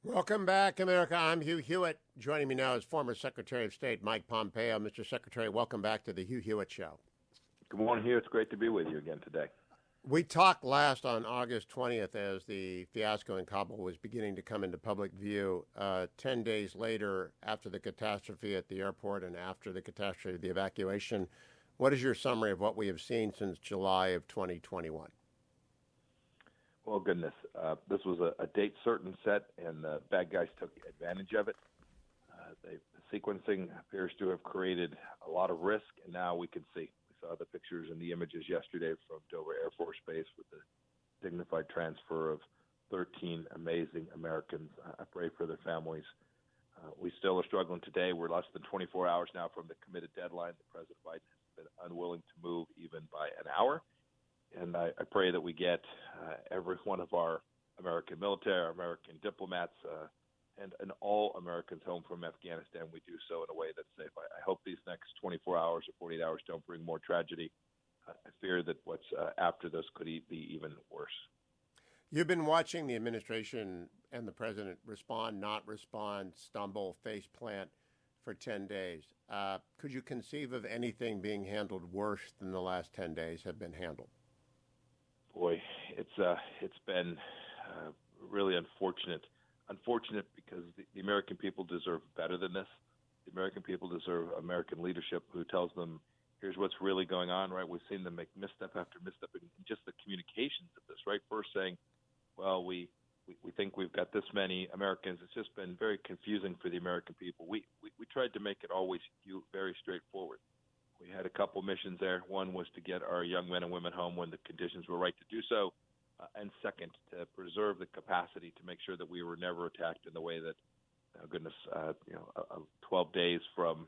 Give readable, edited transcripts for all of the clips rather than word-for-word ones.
Welcome back, America. I'm Hugh Hewitt. Joining me now is former Secretary of State Mike Pompeo. Mr. Secretary, welcome back to the Hugh Hewitt Show. Good morning, Hugh. It's great to be with you again today. We talked last on August 20th as the fiasco in Kabul was beginning to come into public view. 10 days later, after the catastrophe at the airport and after the catastrophe of the evacuation, what is your summary of what we have seen since July of 2021? Well, goodness, this was a date certain set, and the bad guys took advantage of it. The sequencing appears to have created a lot of risk, and now we can see. We saw the pictures and the images yesterday from Dover Air Force Base with the dignified transfer of 13 amazing Americans. I pray for their families. We still are struggling today. We're less than 24 hours now from the committed deadline. President Biden has been unwilling to move even by an hour. And I pray that we get every one of our American military, our American diplomats, and all Americans home from Afghanistan. We do so in a way that's safe. I hope these next 24 hours or 48 hours don't bring more tragedy. I fear that what's after this could be even worse. You've been watching the administration and the president respond, not respond, stumble, face plant for 10 days. Could you conceive of anything being handled worse than the last 10 days have been handled? Boy, it's been really unfortunate. Unfortunate because the American people deserve better than this. The American people deserve American leadership who tells them, here's what's really going on, right? We've seen them make misstep after misstep in just the communications of this, right? First saying, well, we think we've got this many Americans. It's just been very confusing for the American people. We tried to make it always very straightforward. We had a couple missions there. One was to get our young men and women home when the conditions were right to do so. And second, to preserve the capacity to make sure that we were never attacked in the way that, 12 days from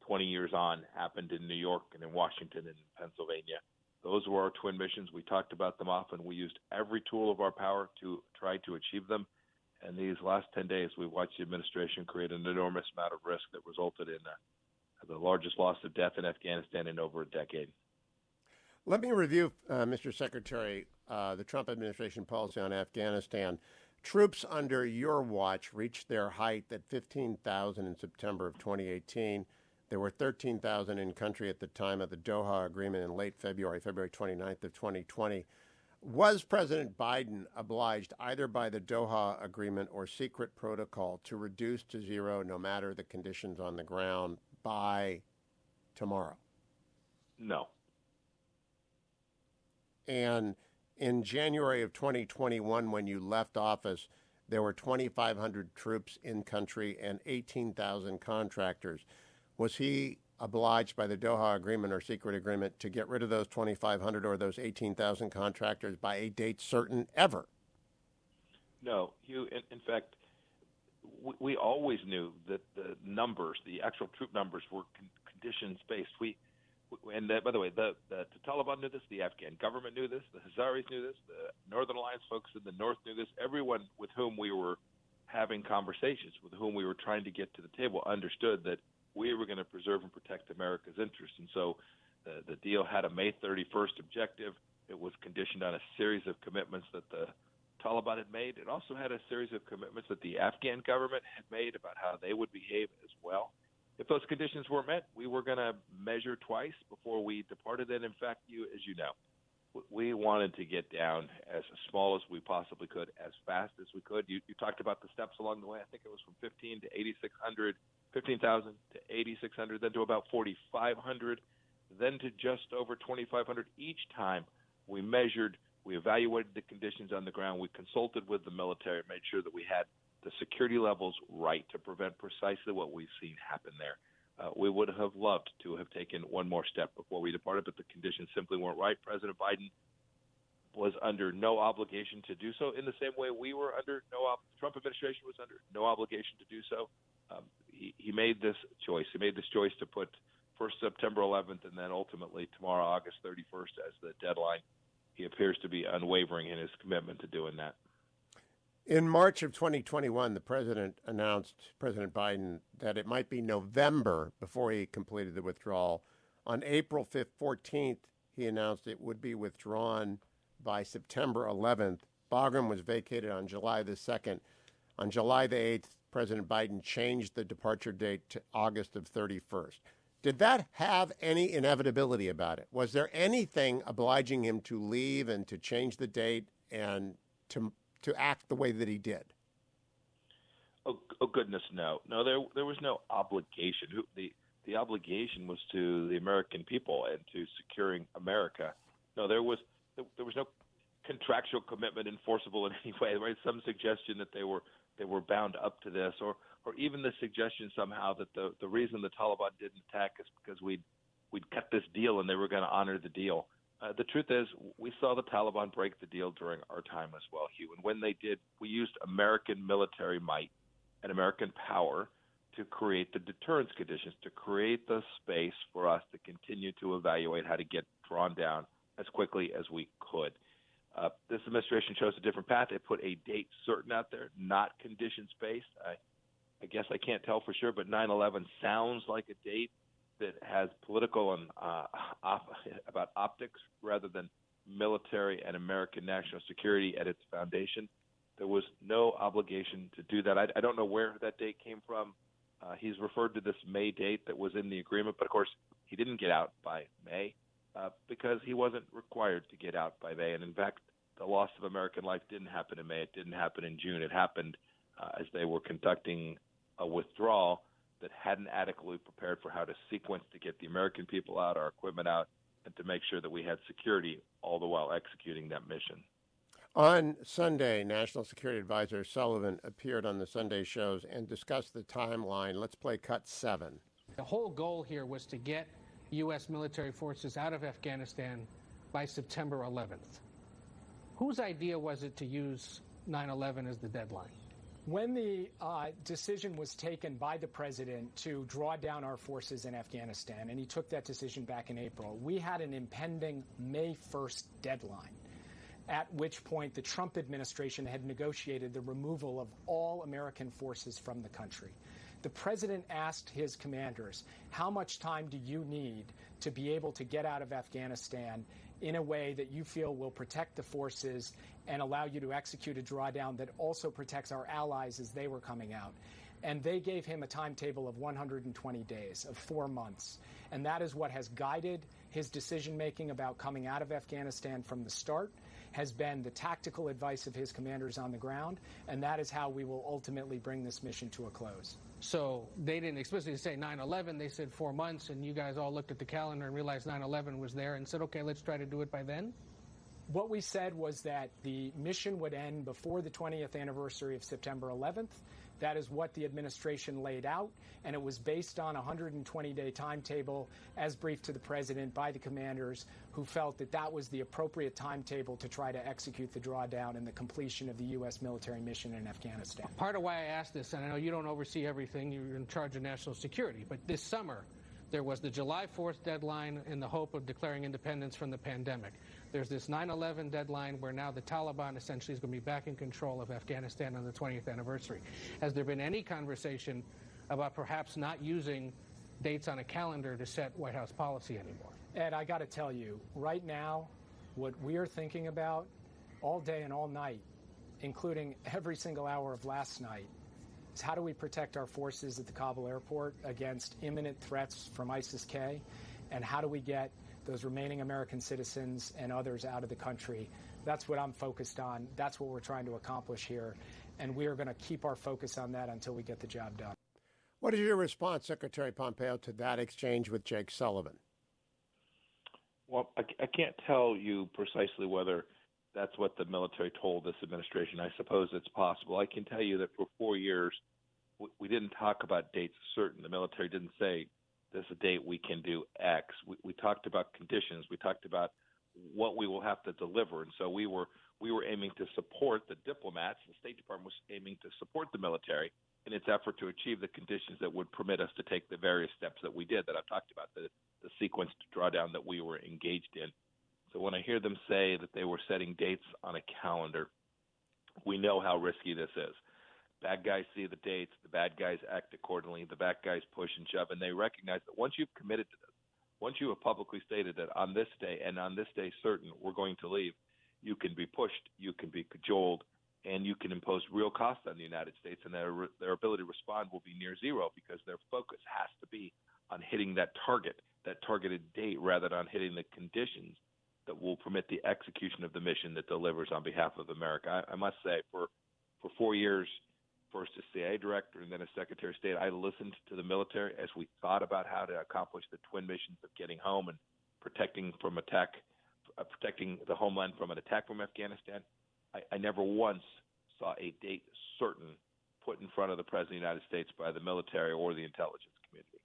20 years on happened in New York and in Washington and in Pennsylvania. Those were our twin missions. We talked about them often. We used every tool of our power to try to achieve them. And these last 10 days, we've watched the administration create an enormous amount of risk that resulted in the largest loss of death in Afghanistan in over a decade. Let me review, Mr. Secretary, the Trump administration policy on Afghanistan. Troops under your watch reached their height at 15,000 in September of 2018. There were 13,000 in country at the time of the Doha Agreement in late February 29th of 2020. Was President Biden obliged either by the Doha Agreement or secret protocol to reduce to zero, no matter the conditions on the ground, by tomorrow? No. And in January of 2021, when you left office, there were 2,500 troops in country and 18,000 contractors. Was he obliged by the Doha Agreement or secret agreement to get rid of those 2,500 or those 18,000 contractors by a date certain ever? No, Hugh. In fact, we always knew that the numbers, the actual troop numbers, were conditions based. By the way, the Taliban knew this, the Afghan government knew this, the Hazaris knew this, the Northern Alliance folks in the north knew this. Everyone with whom we were having conversations, with whom we were trying to get to the table, understood that we were going to preserve and protect America's interests. And so the deal had a May 31st objective. It was conditioned on a series of commitments that the Taliban had made. It also had a series of commitments that the Afghan government had made about how they would behave as well. If those conditions were met, we were going to measure twice before we departed. And in fact, as you know, we wanted to get down as small as we possibly could, as fast as we could. You talked about the steps along the way. I think it was from 15,000 to 8,600, then to about 4,500, then to just over 2,500. Each time we measured, we evaluated the conditions on the ground, we consulted with the military, made sure that we had the security levels right to prevent precisely what we've seen happen there. We would have loved to have taken one more step before we departed, but the conditions simply weren't right. President Biden was under no obligation to do so, in the same way we were under the Trump administration was under no obligation to do so. He made this choice. He made this choice to put first September 11th and then ultimately tomorrow, August 31st, as the deadline. He appears to be unwavering in his commitment to doing that. In March of 2021, President Biden, that it might be November before he completed the withdrawal. On April 14th, he announced it would be withdrawn by September 11th. Bagram was vacated on July the 2nd. On July the 8th, President Biden changed the departure date to August of 31st. Did that have any inevitability about it? Was there anything obliging him to leave and to change the date and to act the way that he did? Oh goodness, no. No, there was no obligation. The obligation was to the American people and to securing America. No, there was no contractual commitment enforceable in any way. Right? Some suggestion that they were bound up to this, or even the suggestion somehow that the reason the Taliban didn't attack is because we'd cut this deal and they were going to honor the deal. The truth is, we saw the Taliban break the deal during our time as well, Hugh. And when they did, we used American military might and American power to create the deterrence conditions, to create the space for us to continue to evaluate how to get drawn down as quickly as we could. This administration chose a different path. It put a date certain out there, not conditions-based. I guess I can't tell for sure, but 9/11 sounds like a date that has political and about optics rather than military and American national security at its foundation. There was no obligation to do that. I don't know where that date came from. He's referred to this May date that was in the agreement, but of course he didn't get out by May because he wasn't required to get out by May. And in fact, the loss of American life didn't happen in May. It didn't happen in June. It happened as they were conducting a withdrawal that hadn't adequately prepared for how to sequence to get the American people out, our equipment out, and to make sure that we had security all the while executing that mission. On Sunday, National Security Advisor Sullivan appeared on the Sunday shows and discussed the timeline. Let's play cut 7. The whole goal here was to get U.S. military forces out of Afghanistan by September 11th. Whose idea was it to use 9/11 as the deadline? When the decision was taken by the president to draw down our forces in Afghanistan, and he took that decision back in April, we had an impending May 1st deadline, at which point the Trump administration had negotiated the removal of all American forces from the country. The president asked his commanders, how much time do you need to be able to get out of Afghanistan in a way that you feel will protect the forces and allow you to execute a drawdown that also protects our allies as they were coming out? And they gave him a timetable of 120 days, of 4 months. And that is what has guided his decision-making about coming out of Afghanistan from the start, has been the tactical advice of his commanders on the ground, and that is how we will ultimately bring this mission to a close. So they didn't explicitly say 9/11, they said 4 months, and you guys all looked at the calendar and realized 9/11 was there and said, okay, let's try to do it by then? What we said was that the mission would end before the 20th anniversary of September 11th. That is what the administration laid out, and it was based on a 120-day timetable as briefed to the president by the commanders, who felt that that was the appropriate timetable to try to execute the drawdown and the completion of the U.S. military mission in Afghanistan. Part of why I asked this, and I know you don't oversee everything, you're in charge of national security, but this summer there was the July 4th deadline in the hope of declaring independence from the pandemic. There's this 9/11 deadline where now the Taliban essentially is going to be back in control of Afghanistan on the 20th anniversary. Has there been any conversation about perhaps not using dates on a calendar to set White House policy anymore? Ed, I got to tell you, right now, what we are thinking about all day and all night, including every single hour of last night, is how do we protect our forces at the Kabul airport against imminent threats from ISIS-K, and how do we get those remaining American citizens and others out of the country. That's what I'm focused on. That's what we're trying to accomplish here. And we are going to keep our focus on that until we get the job done. What is your response, Secretary Pompeo, to that exchange with Jake Sullivan? Well, I can't tell you precisely whether that's what the military told this administration. I suppose it's possible. I can tell you that for 4 years, we didn't talk about dates certain. The military didn't say, this is a date we can do X. We talked about conditions. We talked about what we will have to deliver. And so we were aiming to support the diplomats. The State Department was aiming to support the military in its effort to achieve the conditions that would permit us to take the various steps that we did, that I've talked about, the sequenced drawdown that we were engaged in. So when I hear them say that they were setting dates on a calendar, we know how risky this is. Bad guys see the dates, the bad guys act accordingly, the bad guys push and shove, and they recognize that once you've committed to this, once you have publicly stated that on this day and on this day certain we're going to leave, you can be pushed, you can be cajoled, and you can impose real costs on the United States, and their ability to respond will be near zero because their focus has to be on hitting that targeted date, rather than on hitting the conditions that will permit the execution of the mission that delivers on behalf of America. I must say, for 4 years, first as CIA director and then as Secretary of State, I listened to the military as we thought about how to accomplish the twin missions of getting home and protecting the homeland from an attack from Afghanistan. I never once saw a date certain put in front of the President of the United States by the military or the intelligence community.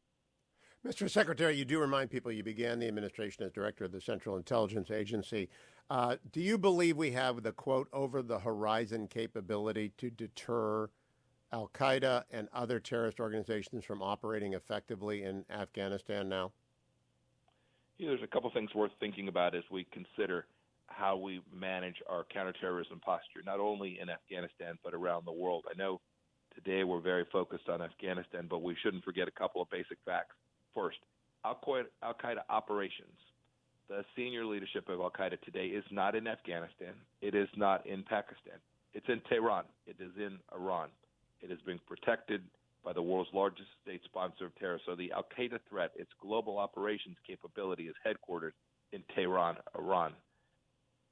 Mr. Secretary, you do remind people you began the administration as director of the Central Intelligence Agency. Do you believe we have the, quote, over-the-horizon capability to deter al-Qaeda and other terrorist organizations from operating effectively in Afghanistan now? There's a couple things worth thinking about as we consider how we manage our counterterrorism posture, not only in Afghanistan, but around the world. I know today we're very focused on Afghanistan, but we shouldn't forget a couple of basic facts. First, al-Qaeda operations. The senior leadership of al-Qaeda today is not in Afghanistan. It is not in Pakistan. It's in Tehran. It is in Iran. It is being protected by the world's largest state sponsor of terror. So the al-Qaeda threat, its global operations capability, is headquartered in Tehran, Iran.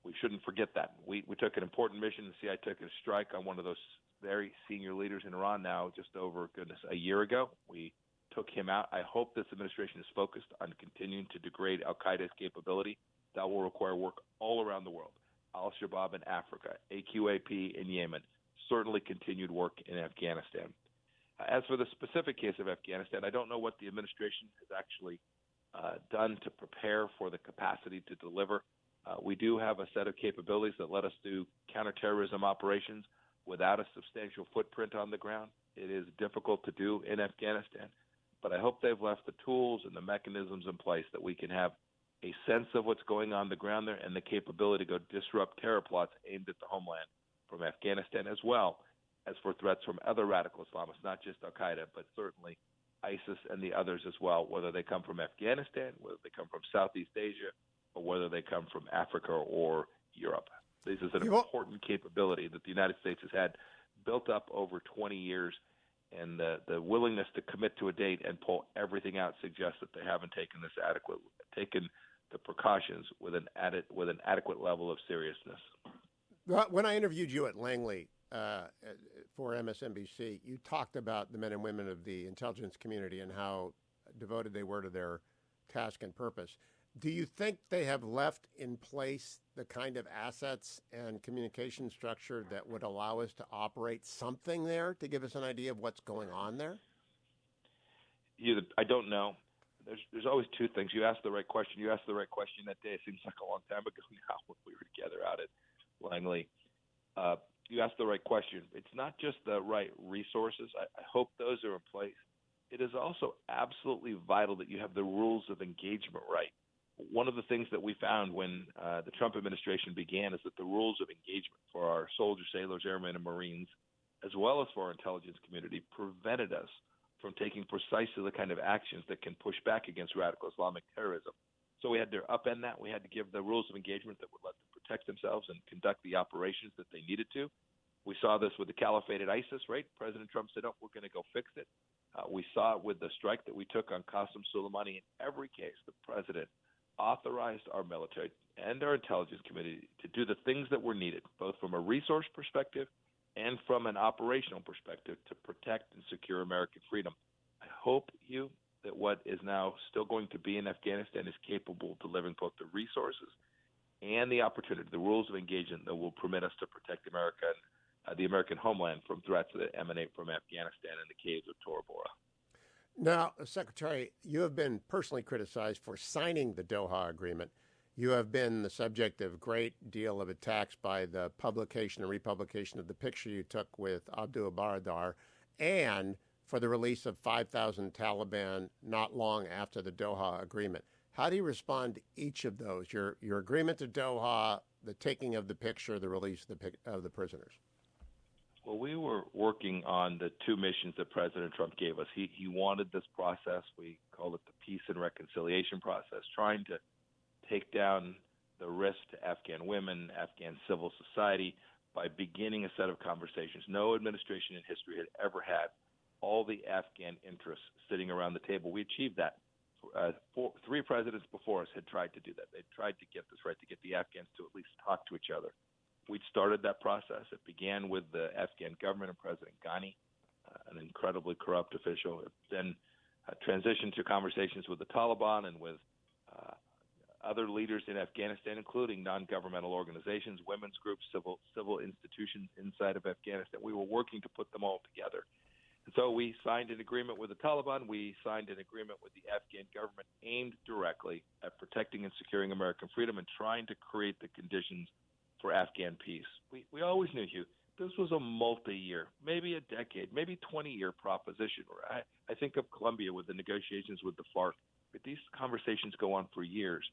We shouldn't forget that. We took an important mission. The CIA took a strike on one of those very senior leaders in Iran now just over, a year ago. We took him out. I hope this administration is focused on continuing to degrade al-Qaeda's capability. That will require work all around the world. Al-Shabaab in Africa, AQAP in Yemen, certainly continued work in Afghanistan. As for the specific case of Afghanistan, I don't know what the administration has actually done to prepare for the capacity to deliver. We do have a set of capabilities that let us do counterterrorism operations without a substantial footprint on the ground. It is difficult to do in Afghanistan, but I hope they've left the tools and the mechanisms in place that we can have a sense of what's going on the ground there and the capability to go disrupt terror plots aimed at the homeland from Afghanistan, as well as for threats from other radical Islamists, not just al-Qaeda, but certainly ISIS and the others as well, whether they come from Afghanistan, whether they come from Southeast Asia, or whether they come from Africa or Europe. This is an important capability that the United States has had built up over 20 years, and the willingness to commit to a date and pull everything out suggests that they haven't taken the precautions with an adequate level of seriousness. When I interviewed you at Langley for MSNBC, you talked about the men and women of the intelligence community and how devoted they were to their task and purpose. Do you think they have left in place the kind of assets and communication structure that would allow us to operate something there, to give us an idea of what's going on there? I don't know. There's always two things. You asked the right question. You asked the right question that day. It seems like a long time ago now when we were together out at Langley. You asked the right question. It's not just the right resources. I hope those are in place. It is also absolutely vital that you have the rules of engagement right. One of the things that we found when the Trump administration began is that the rules of engagement for our soldiers, sailors, airmen, and Marines, as well as for our intelligence community, prevented us from taking precisely the kind of actions that can push back against radical Islamic terrorism. So we had to upend that. We had to give the rules of engagement that would let them protect themselves and conduct the operations that they needed to. We saw this with the caliphate at ISIS, right? President Trump said, "Oh, we're going to go fix it." We saw it with the strike that we took on Qasem Soleimani. In every case, the president authorized our military and our intelligence community to do the things that were needed, both from a resource perspective and from an operational perspective, to protect and secure American freedom. I hope, Hugh, that what is now still going to be in Afghanistan is capable of delivering both the resources and the opportunity, the rules of engagement that will permit us to protect America and the American homeland from threats that emanate from Afghanistan and the caves of Tora Bora. Now, Secretary, you have been personally criticized for signing the Doha Agreement. You have been the subject of a great deal of attacks by the publication and republication of the picture you took with Abdul Baradar, and for the release of 5,000 Taliban not long after the Doha Agreement. How do you respond to each of those, your agreement to Doha, the taking of the picture, the release of the prisoners? Well, we were working on the two missions that President Trump gave us. He wanted this process. We call it the peace and reconciliation process, trying to take down the risk to Afghan women, Afghan civil society, by beginning a set of conversations. No administration in history had ever had all the Afghan interests sitting around the table. We achieved that. Three presidents before us had tried to do that. They tried to get this right, to get the Afghans to at least talk to each other. We started that process. It began with the Afghan government and President Ghani, an incredibly corrupt official. It then transitioned to conversations with the Taliban and with other leaders in Afghanistan, including non-governmental organizations, women's groups, civil institutions inside of Afghanistan. We were working to put them all together. And so we signed an agreement with the Taliban. We signed an agreement with the Afghan government aimed directly at protecting and securing American freedom and trying to create the conditions for Afghan peace. We always knew, Hugh, this was a multi-year, maybe a decade, maybe 20-year proposition. I think of Colombia with the negotiations with the FARC. But these conversations go on for years,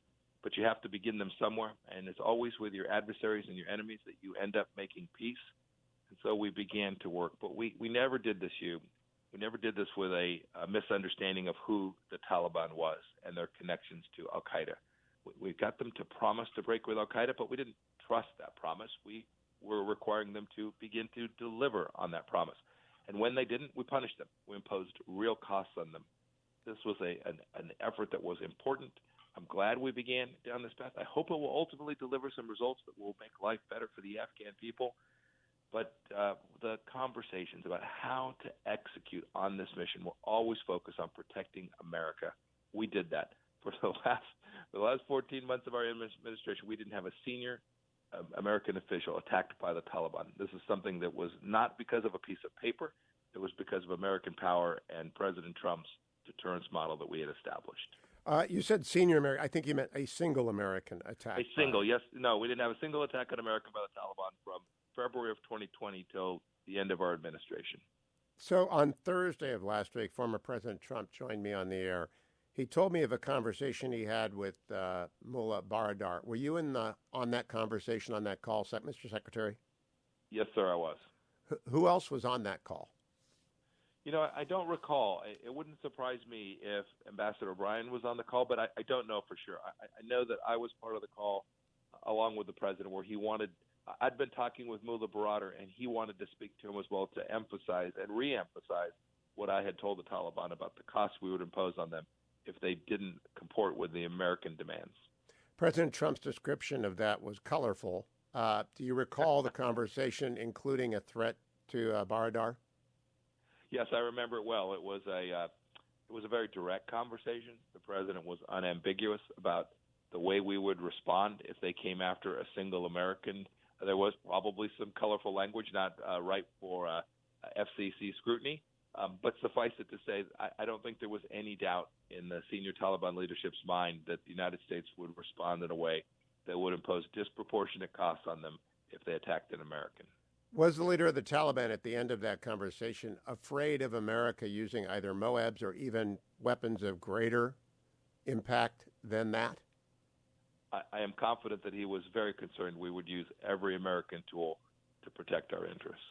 but you have to begin them somewhere, and it's always with your adversaries and your enemies that you end up making peace. And so we began to work, but we never did this, Hugh. We never did this with a misunderstanding of who the Taliban was and their connections to al-Qaeda. We got them to promise to break with al-Qaeda, but we didn't trust that promise. We were requiring them to begin to deliver on that promise. And when they didn't, we punished them. We imposed real costs on them. This was an effort that was important. I'm glad we began down this path. I hope it will ultimately deliver some results that will make life better for the Afghan people. But the conversations about how to execute on this mission will always focus on protecting America. We did that. For the last 14 months of our administration, we didn't have a senior American official attacked by the Taliban. This is something that was not because of a piece of paper. It was because of American power and President Trump's deterrence model that we had established. You said senior American. I think you meant a single American attack. A single, yes. No, we didn't have a single attack on America by the Taliban from February of 2020 till the end of our administration. So on Thursday of last week, former President Trump joined me on the air. He told me of a conversation he had with Mullah Baradar. Were you on that conversation, on that call, Mr. Secretary? Yes, sir, I was. Who else was on that call? You know, I don't recall. It wouldn't surprise me if Ambassador O'Brien was on the call, but I don't know for sure. I know that I was part of the call along with the president where he wanted – I'd been talking with Mullah Baradar, and he wanted to speak to him as well to emphasize and re-emphasize what I had told the Taliban about the costs we would impose on them if they didn't comport with the American demands. President Trump's description of that was colorful. Do you recall the conversation including a threat to Baradar? Yes, I remember it well. It was a very direct conversation. The president was unambiguous about the way we would respond if they came after a single American. There was probably some colorful language, not ripe for FCC scrutiny. But suffice it to say, I don't think there was any doubt in the senior Taliban leadership's mind that the United States would respond in a way that would impose disproportionate costs on them if they attacked an American. Was the leader of the Taliban at the end of that conversation afraid of America using either MOABs or even weapons of greater impact than that? I am confident that he was very concerned we would use every American tool to protect our interests.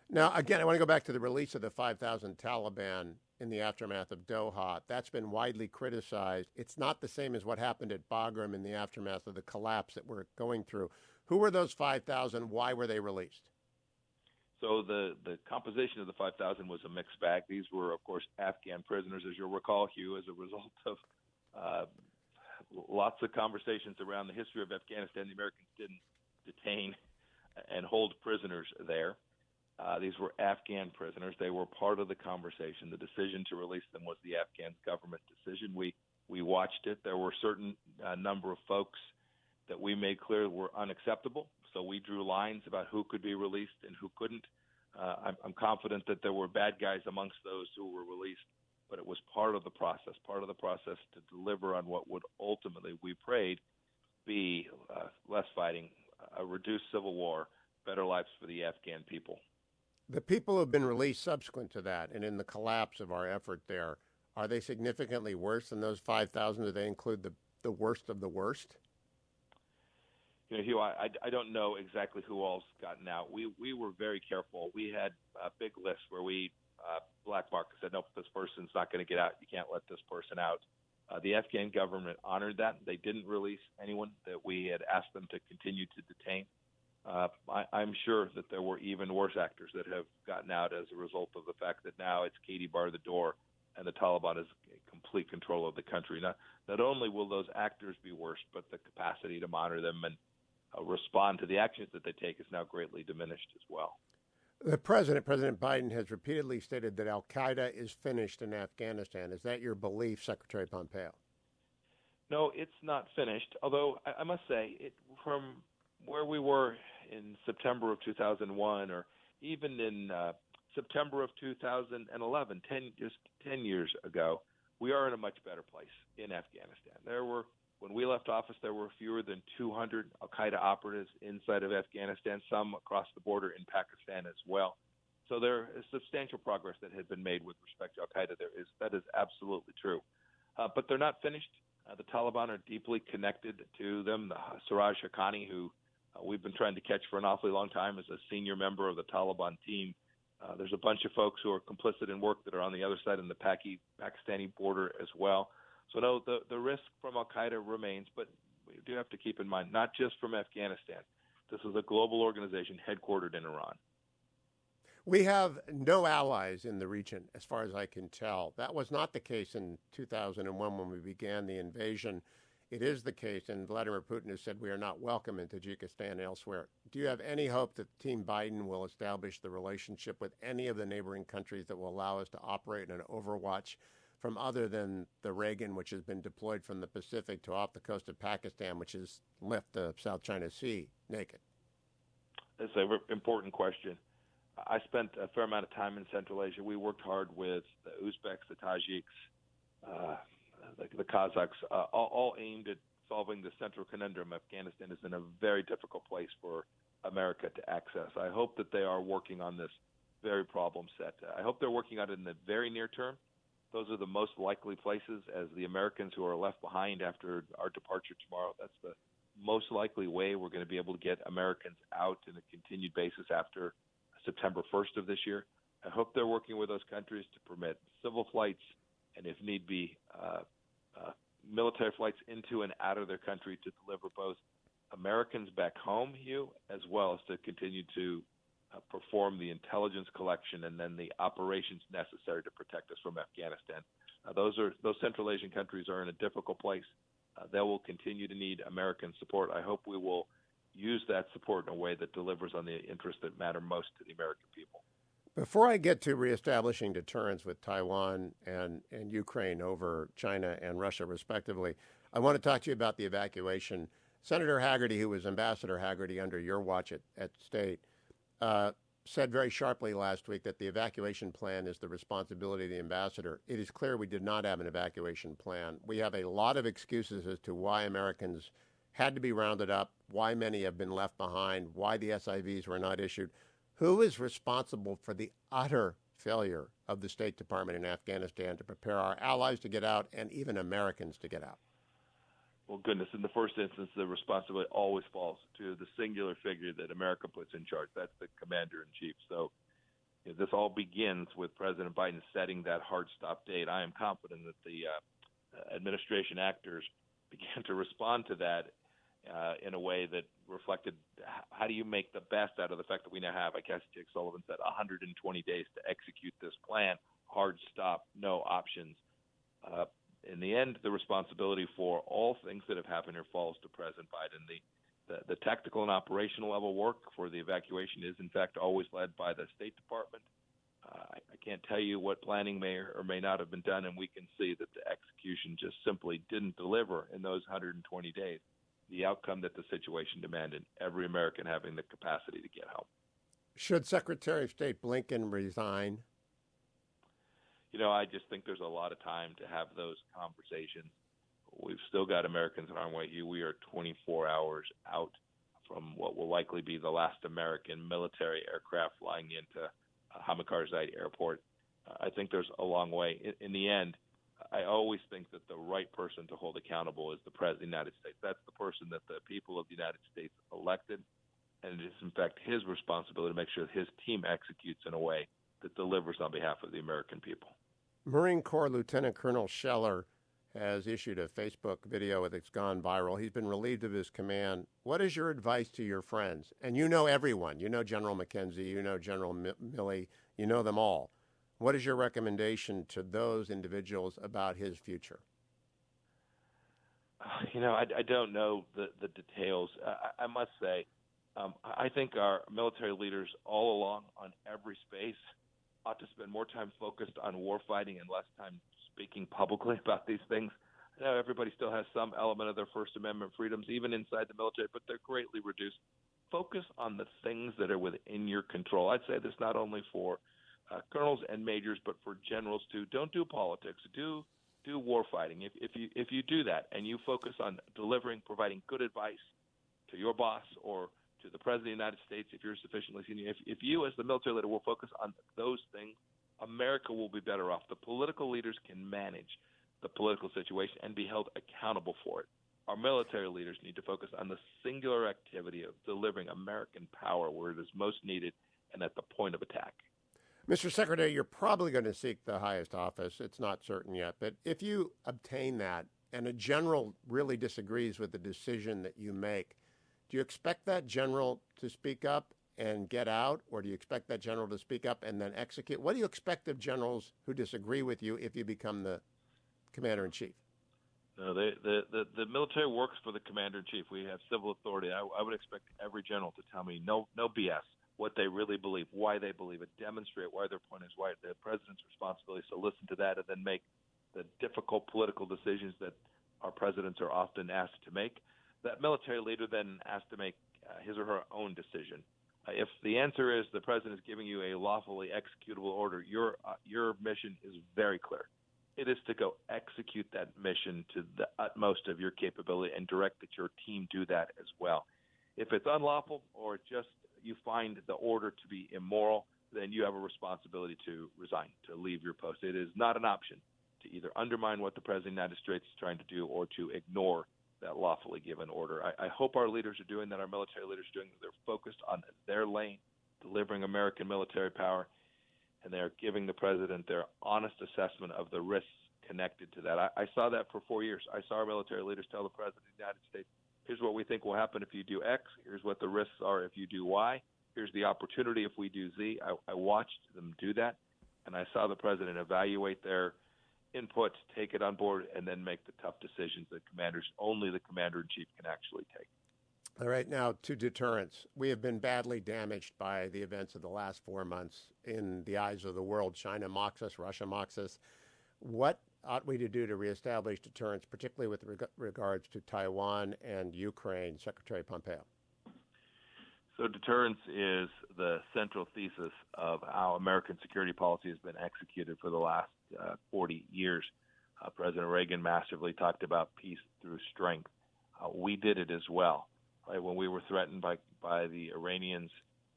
Now, again, I want to go back to the release of the 5,000 Taliban in the aftermath of Doha. That's been widely criticized. It's not the same as what happened at Bagram in the aftermath of the collapse that we're going through. Who were those 5,000? Why were they released? So the composition of the 5,000 was a mixed bag. These were, of course, Afghan prisoners, as you'll recall, Hugh, as a result of lots of conversations around the history of Afghanistan. The Americans didn't detain and hold prisoners there. These were Afghan prisoners. They were part of the conversation. The decision to release them was the Afghan government decision. We watched it. There were a certain number of folks that we made clear were unacceptable. So we drew lines about who could be released and who couldn't. I'm confident that there were bad guys amongst those who were released, but it was part of the process to deliver on what would ultimately, we prayed, be less fighting, a reduced civil war, better lives for the Afghan people. The people who have been released subsequent to that and in the collapse of our effort there, are they significantly worse than those 5,000? Do they include the worst of the worst? You know, Hugh, I don't know exactly who all's gotten out. We were very careful. We had a big list where we blackmarked and said, nope, this person's not going to get out. You can't let this person out. The Afghan government honored that. They didn't release anyone that we had asked them to continue to detain. I'm sure that there were even worse actors that have gotten out as a result of the fact that now it's Katie bar the door and the Taliban has complete control of the country. Not only will those actors be worse, but the capacity to monitor them and respond to the actions that they take is now greatly diminished as well. President Biden, has repeatedly stated that al-Qaeda is finished in Afghanistan. Is that your belief, Secretary Pompeo? No, it's not finished, although I must say, from where we were in September of 2001 or even in September of 2011, 10 years ago, we are in a much better place in Afghanistan. When we left office, there were fewer than 200 al-Qaeda operatives inside of Afghanistan, some across the border in Pakistan as well. So there is substantial progress that had been made with respect to al-Qaeda. That is absolutely true. But they're not finished. The Taliban are deeply connected to them. Siraj Haqqani, who we've been trying to catch for an awfully long time, is a senior member of the Taliban team. There's a bunch of folks who are complicit in work that are on the other side in the Pakistani border as well. So no, the risk from al-Qaeda remains, but we do have to keep in mind, not just from Afghanistan. This is a global organization headquartered in Iran. We have no allies in the region, as far as I can tell. That was not the case in 2001 when we began the invasion. It is the case, and Vladimir Putin has said we are not welcome in Tajikistan and elsewhere. Do you have any hope that Team Biden will establish the relationship with any of the neighboring countries that will allow us to operate in an overwatch from other than the Reagan, which has been deployed from the Pacific to off the coast of Pakistan, which has left the South China Sea naked? That's an important question. I spent a fair amount of time in Central Asia. We worked hard with the Uzbeks, the Tajiks, the Kazakhs, all aimed at solving the central conundrum. Afghanistan is in a very difficult place for America to access. I hope that they are working on this very problem set. I hope they're working on it in the very near term. Those are the most likely places, as the Americans who are left behind after our departure tomorrow. That's the most likely way we're going to be able to get Americans out on a continued basis after September 1st of this year. I hope they're working with those countries to permit civil flights and, if need be, military flights into and out of their country to deliver both Americans back home, Hugh, as well as to continue to perform the intelligence collection and then the operations necessary to protect us from Afghanistan. Those Central Asian countries are in a difficult place. They will continue to need American support. I hope we will use that support in a way that delivers on the interests that matter most to the American people. Before I get to reestablishing deterrence with Taiwan and Ukraine over China and Russia, respectively, I want to talk to you about the evacuation. Senator Hagerty, who was Ambassador Hagerty under your watch at State, said very sharply last week that the evacuation plan is the responsibility of the ambassador. It is clear we did not have an evacuation plan. We have a lot of excuses as to why Americans had to be rounded up, why many have been left behind, why the SIVs were not issued. Who is responsible for the utter failure of the State Department in Afghanistan to prepare our allies to get out and even Americans to get out? Well, goodness, in the first instance, the responsibility always falls to the singular figure that America puts in charge. That's the commander-in-chief. So this all begins with President Biden setting that hard stop date. I am confident that the administration actors began to respond to that in a way that reflected how do you make the best out of the fact that we now have, I guess Jake Sullivan said, 120 days to execute this plan. Hard stop, no options. In the end, the responsibility for all things that have happened here falls to President Biden. The tactical and operational level work for the evacuation is, in fact, always led by the State Department. I can't tell you what planning may or may not have been done, and we can see that the execution just simply didn't deliver in those 120 days the outcome that the situation demanded, every American having the capacity to get home. Should Secretary of State Blinken resign? I just think there's a lot of time to have those conversations. We've still got Americans in our way. We are 24 hours out from what will likely be the last American military aircraft flying into Hamid Karzai Airport. I think there's a long way. In the end, I always think that the right person to hold accountable is the President of the United States. That's the person that the people of the United States elected, and it is, in fact, his responsibility to make sure that his team executes in a way that delivers on behalf of the American people. Marine Corps Lieutenant Colonel Scheller has issued a Facebook video that's gone viral. He's been relieved of his command. What is your advice to your friends? And you know everyone. You know General McKenzie. You know General Milley. You know them all. What is your recommendation to those individuals about his future? I don't know the details. I must say, I think our military leaders all along on every space ought to spend more time focused on warfighting and less time speaking publicly about these things. I know everybody still has some element of their First Amendment freedoms, even inside the military, but they're greatly reduced. Focus on the things that are within your control. I'd say this not only for colonels and majors, but for generals too. Don't do politics. Do warfighting. If you do that and you focus on providing good advice to your boss or to the President of the United States, if you're sufficiently senior, if you as the military leader will focus on those things, America will be better off. The political leaders can manage the political situation and be held accountable for it. Our military leaders need to focus on the singular activity of delivering American power where it is most needed and at the point of attack. Mr. Secretary, you're probably going to seek the highest office. It's not certain yet. But if you obtain that and a general really disagrees with the decision that you make, do you expect that general to speak up and get out, or do you expect that general to speak up and then execute? What do you expect of generals who disagree with you if you become the commander-in-chief? No, the military works for the commander-in-chief. We have civil authority. I would expect every general to tell me no BS, what they really believe, why they believe it, demonstrate why their point is right. The president's responsibility is to listen to that and then make the difficult political decisions that our presidents are often asked to make. That military leader then has to make his or her own decision. If the answer is the president is giving you a lawfully executable order, your mission is very clear. It is to go execute that mission to the utmost of your capability and direct that your team do that as well. If it's unlawful or just you find the order to be immoral, then you have a responsibility to resign, to leave your post. It is not an option to either undermine what the President of the United States is trying to do or to ignore that lawfully given order. I hope our leaders are doing that, our military leaders are doing that. They're focused on their lane, delivering American military power, and they're giving the president their honest assessment of the risks connected to that. I saw that for 4 years. I saw our military leaders tell the president of the United States, here's what we think will happen if you do X, here's what the risks are if you do Y, here's the opportunity if we do Z. I watched them do that, and I saw the president evaluate their input, take it on board, and then make the tough decisions that only the commander-in-chief can actually take. All right, now to deterrence. We have been badly damaged by the events of the last 4 months in the eyes of the world. China mocks us, Russia mocks us. What ought we to do to reestablish deterrence, particularly with regards to Taiwan and Ukraine, Secretary Pompeo? So deterrence is the central thesis of how American security policy has been executed for the last 40 years. President Reagan massively talked about peace through strength. We did it as well. Right? When we were threatened by the Iranians,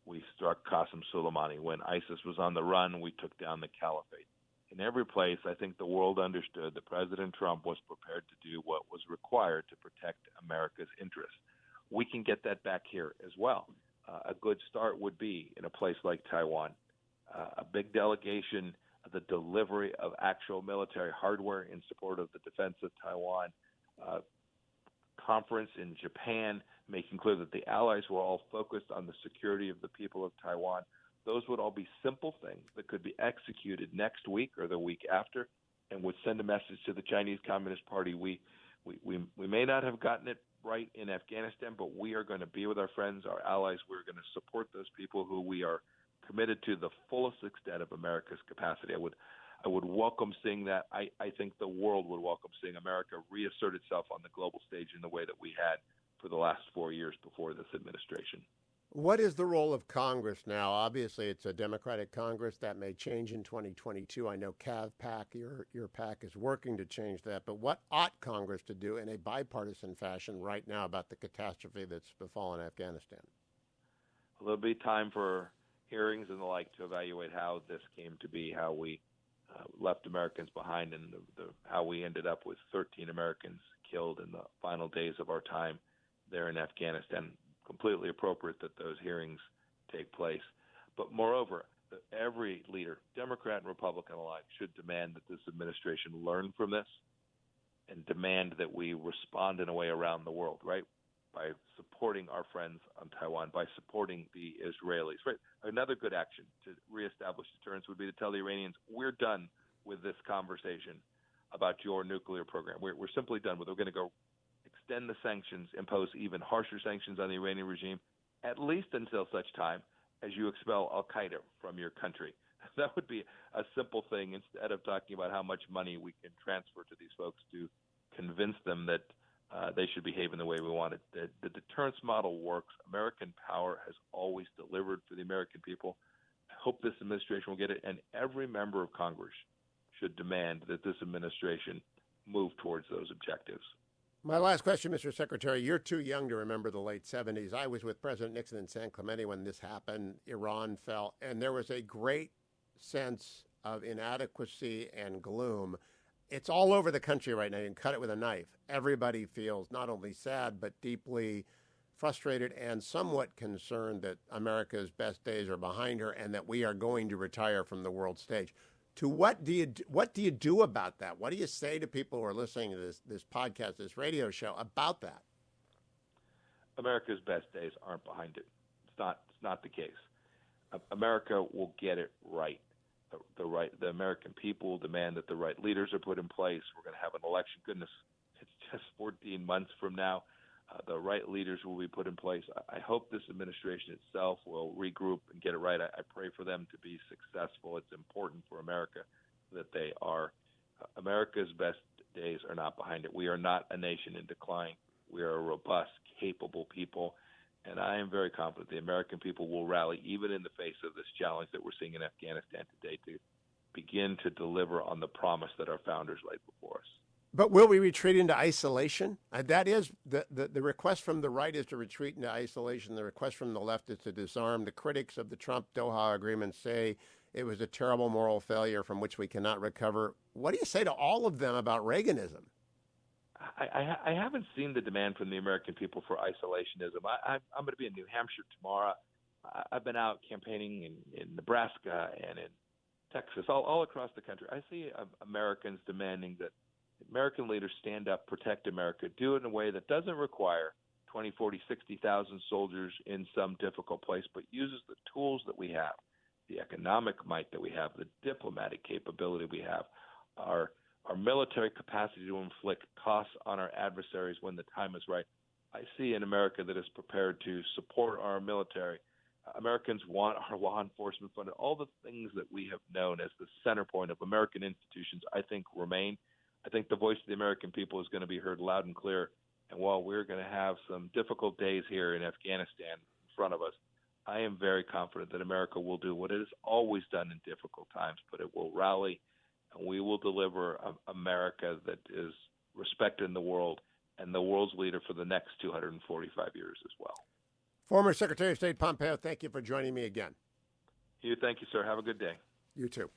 we struck Qasem Soleimani. When ISIS was on the run, we took down the caliphate. In every place, I think the world understood that President Trump was prepared to do what was required to protect America's interests. We can get that back here as well. A good start would be in a place like Taiwan, a big delegation, the delivery of actual military hardware in support of the defense of Taiwan, conference in Japan, making clear that the allies were all focused on the security of the people of Taiwan. Those would all be simple things that could be executed next week or the week after and would send a message to the Chinese Communist Party. We may not have gotten it right in Afghanistan, but we are going to be with our friends, our allies. We're going to support those people who we are committed to the fullest extent of America's capacity. I would welcome seeing that. I think the world would welcome seeing America reassert itself on the global stage in the way that we had for the last 4 years before this administration. What is the role of Congress now? Obviously, it's a Democratic Congress. That may change in 2022. I know Cav PAC, your PAC, is working to change that. But what ought Congress to do in a bipartisan fashion right now about the catastrophe that's befallen Afghanistan? Well, there'll be time for hearings and the like to evaluate how this came to be, how we left Americans behind, and how we ended up with 13 Americans killed in the final days of our time there in Afghanistan. Completely appropriate that those hearings take place. But moreover, every leader, Democrat and Republican alike, should demand that this administration learn from this and demand that we respond in a way around the world, right? By supporting our friends on Taiwan, by supporting the Israelis, right? Another good action to reestablish deterrence would be to tell the Iranians, we're done with this conversation about your nuclear program. We're simply done with it. We're going to go extend the sanctions, impose even harsher sanctions on the Iranian regime, at least until such time as you expel al-Qaeda from your country. That would be a simple thing instead of talking about how much money we can transfer to these folks to convince them that they should behave in the way we want it. The deterrence model works. American power has always delivered for the American people. I hope this administration will get it, and every member of Congress should demand that this administration move towards those objectives. My last question, Mr. Secretary. You're too young to remember the late 70s. I was with President Nixon in San Clemente when this happened. Iran fell, and there was a great sense of inadequacy and gloom. It's all over the country right now. You can cut it with a knife. Everybody feels not only sad, but deeply frustrated and somewhat concerned that America's best days are behind her and that we are going to retire from the world stage. What do you do about that? What do you say to people who are listening to this podcast, this radio show about that? America's best days aren't behind it. It's not the case. America will get it right. The American people will demand that the right leaders are put in place. We're going to have an election. Goodness, it's just 14 months from now. The right leaders will be put in place. I hope this administration itself will regroup and get it right. I pray for them to be successful. It's important for America that they are. America's best days are not behind it. We are not a nation in decline. We are a robust, capable people. And I am very confident the American people will rally, even in the face of this challenge that we're seeing in Afghanistan today, to begin to deliver on the promise that our founders laid before us. But will we retreat into isolation? That is, the request from the right is to retreat into isolation. The request from the left is to disarm. The critics of the Trump-Doha agreement say it was a terrible moral failure from which we cannot recover. What do you say to all of them about Reaganism? I haven't seen the demand from the American people for isolationism. I'm going to be in New Hampshire tomorrow. I've been out campaigning in Nebraska and in Texas, all across the country. I see Americans demanding that American leaders stand up, protect America, do it in a way that doesn't require 20, 40, 60,000 soldiers in some difficult place, but uses the tools that we have, the economic might that we have, the diplomatic capability we have, our military capacity to inflict costs on our adversaries when the time is right. I see an America that is prepared to support our military. Americans want our law enforcement funded. All the things that we have known as the center point of American institutions, I think, remain. I think the voice of the American people is going to be heard loud and clear. And while we're going to have some difficult days here in Afghanistan in front of us, I am very confident that America will do what it has always done in difficult times, but it will rally, and we will deliver America that is respected in the world and the world's leader for the next 245 years as well. Former Secretary of State Pompeo, thank you for joining me again. Hugh, thank you, sir. Have a good day. You too.